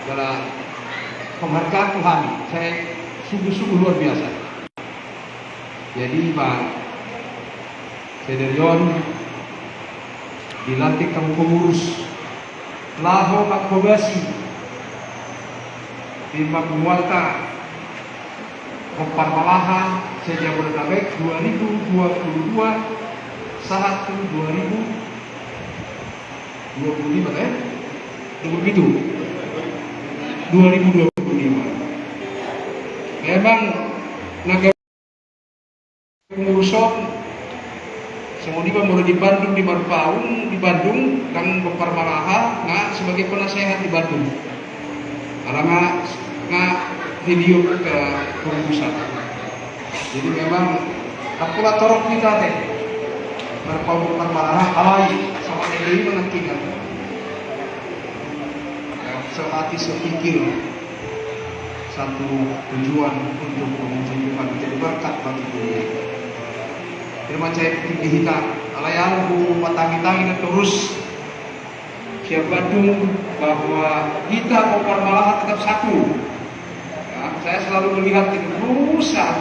adalah penghargaan Tuhan. Saya sungguh-sungguh luar biasa. Jadi Pak Federion dilantik kamu pengurus Laho Pak Kobasi di Mualta Kompar Malaha sejak Jabodetabek 2022 saat 2025 kan? 2025. Memang naga pengurusan semua di Bandung di Marpaung di Bandung dan Kompar Malaha nggak sebagai penasehat di Bandung. Karena nggak video ke pengurusan. Jadi memang kalkulator kita teh Marpaung Kompar Malaha alai sama ini menantikan. Sehati sepikir satu tujuan untuk menunjukkan menjadi berkat bagi dunia. Firman saya putih hitam, alayang patangi-tangi dan terus siap Bandung bahwa kita Kompar Malaha tetap satu. Ya, saya selalu melihat itu berusaha.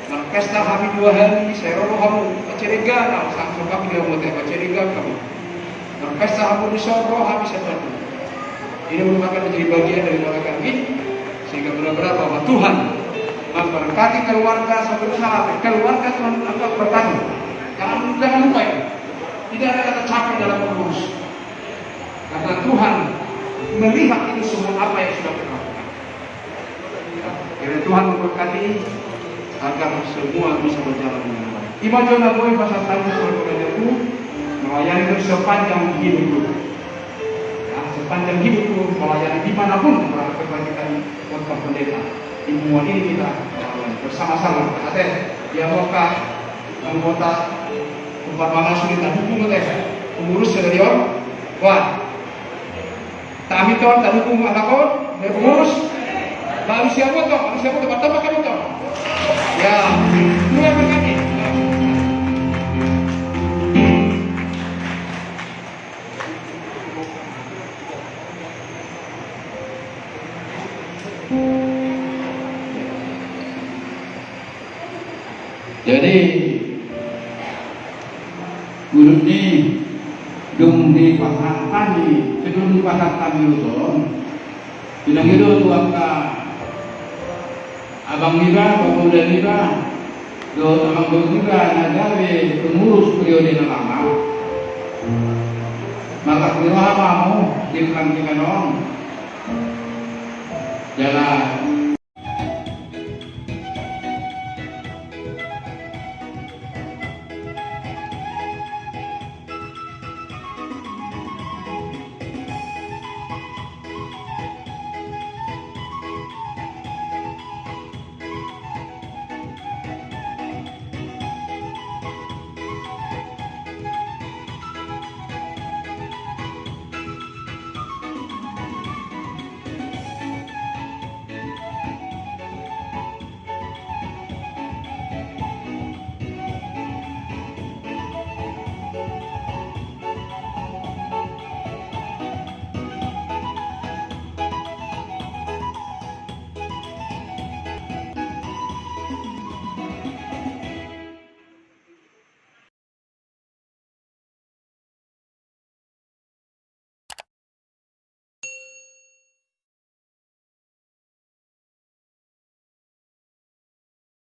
Nah, pesta kami 2 hari, saya roh kamu kecerigaan, langsung kami dia mau kecerigaan kamu. Nah, pesta kamu di Soro habis Bandung. Ini merupakan menjadi bagian dari doa kami sehingga benar-benar bahwa Tuhan memberkati keluarga sampai sampai keluarga Tuhan akan berkati. Jangan lupa ya, tidak ada kata capek dalam mengurus karena Tuhan melihat itu semua apa yang sudah kita lakukan. Karena Tuhan memberkati agar semua bisa berjalan dengan baik. Imajona boy pasal tadi itu melayani sepanjang hidupku. Sepanjang hidupku melayani dimanapun berada kebajikan untuk pendeta. Semua ini kita bersama-sama. Ada dialogkan anggota Kompar Malaha sudah dukung pengurus Federion. Wah, kami tak dukung anakon, pengurus. Manusia motor pertama kami toh. Ya, mulai berkati. Jadi guru ini dong di pasang tani, sebelum di pasang tani itu, bilang itu tuan abang Mira, bapak udah Mira, do abang bapak Mira nagawe pengurus periode lama, maka Mira mau dipelantikan dong, jalan